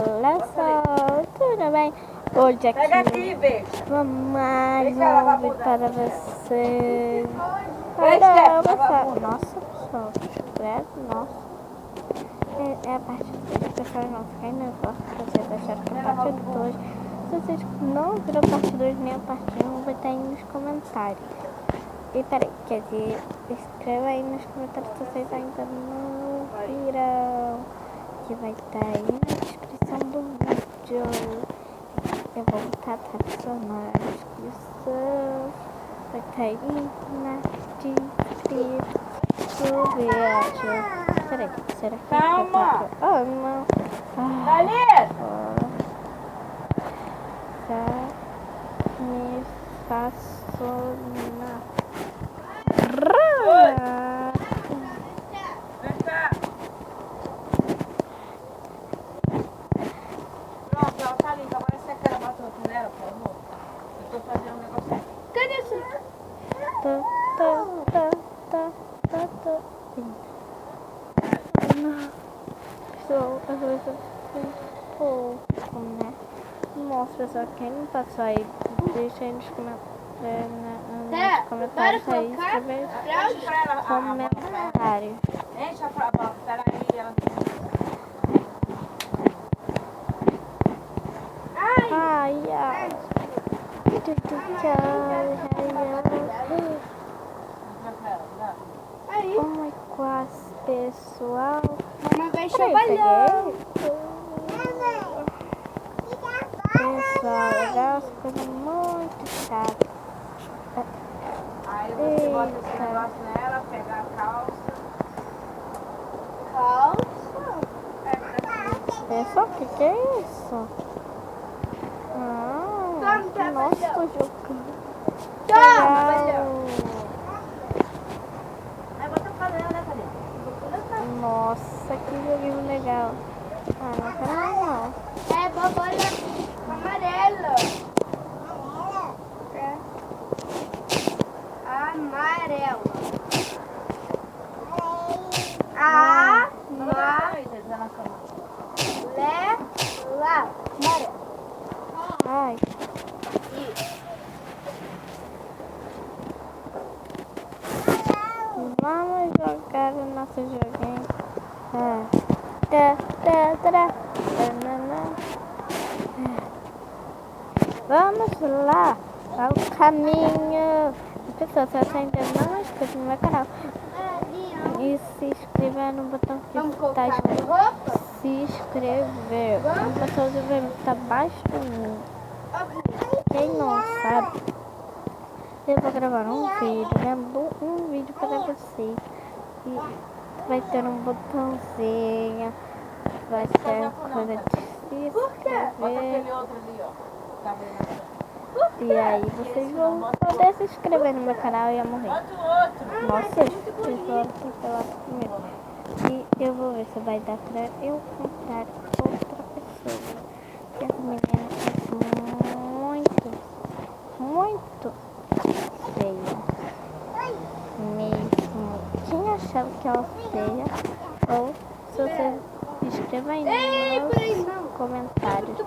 Olha só, tudo bem? Hoje aqui mais um vídeo para vocês. Caramba, nossa pessoal, nossa. É a parte 2, pessoal, não fiquem nervosos se vocês acharam que é a parte 2. Se vocês não viram a parte 2 nem a parte 1, vai estar aí nos comentários. E peraí, quer dizer, escreva aí nos comentários se vocês ainda não viram. Que vai estar aí na descrição do vídeo. Eu vou botar tradicional na descrição. Vai estar aí na descrição do vídeo. Peraí, será que calma? Oh, não. Me faço na. Vem cá. Pronto, ela tá limpa. Agora você quer lavar a tua panela, por favor? Eu tô fazendo um negócio aqui. Cadê isso? Não. Estou um pouco, né? Mostra só quem passou aí. Deixa aí nos comentários aí. Escreve comentários. Enche a bola. Peraí, ela Ai, ai. Oh my God, pessoal. Mamãe vai trabalhar. Pessoal, legal, essa coisa muito chata. Aí você bota esse negócio nela, pega a calça. Calça? Pessoal, o que é isso? Nossa, tô jogando. Legal. Aí bota o cabelo, né, Cadê? Nossa, que joguinho legal. Ah, não quero mais não. É borboleta amarela. É. Amarela. Amarela. Ai, vamos jogar o nosso joguinho. Vamos lá ao caminho. Pessoal, se você ainda não é inscrito no meu canal e se inscrever no botão que Vamos está colocar escrito roupa? se inscrever. O botão de ver está abaixo de mim. Quem não sabe, eu vou gravar um vídeo, um vídeo para vocês. E vai ter um botãozinho, vai ter coisa de se Bota inscrever. aquele outro ali, ó. Tá vendo? E aí vocês vão poder se inscrever no meu canal e eu morrer. Bota o outro. Nossa, pessoal, tem que falar primeiro. E eu vou ver se vai dar pra eu comprar outra pessoa. Porque essa menina é muito feia. Mesmo. Quem achava que ela é feia? Ou se você escreva aí nos comentários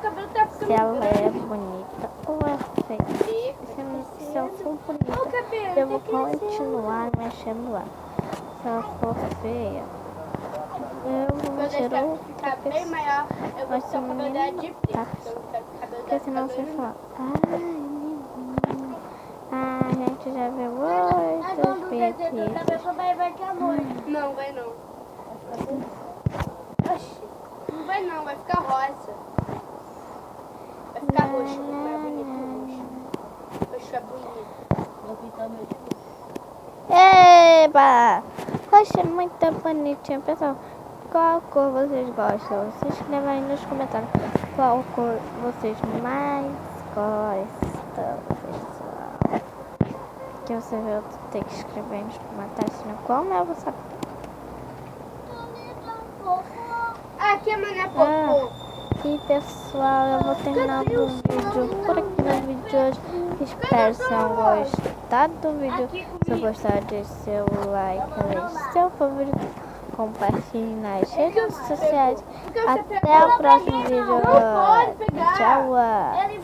se ela é bonita ou é feia. Se ela for bonita, eu vou continuar mexendo lá. Se ela for feia, eu vou mexer outra Bem pessoa. maior. Eu vou Mas deixar o cabelo dela de preto. tá. Eu não quero o cabelo Porque senão você dela fala, ai, menina. A gente já viu muitos vídeos. Não, vai não. Oxi. Não vai não, vai ficar rosa. Vai ficar roxo, não é bonito roxo. Roxo é bonito. Vou pintar meu de Eba! Poxa, muito bonitinho, pessoal. Qual cor vocês gostam? Se inscreva aí nos comentários qual cor vocês mais gostam, pessoal. Que você vai ter que escrever nos comentários, senão como eu vou saber? Aqui é mané popô. E pessoal, eu vou terminando o vídeo por aqui no vídeo de hoje. Espero que tenham gostado do vídeo. Se gostar, deixe seu like, deixe seu favorito, compartilhe nas redes sociais que você Até pegou? o próximo vídeo. Não pode pegar. Tchau. Ele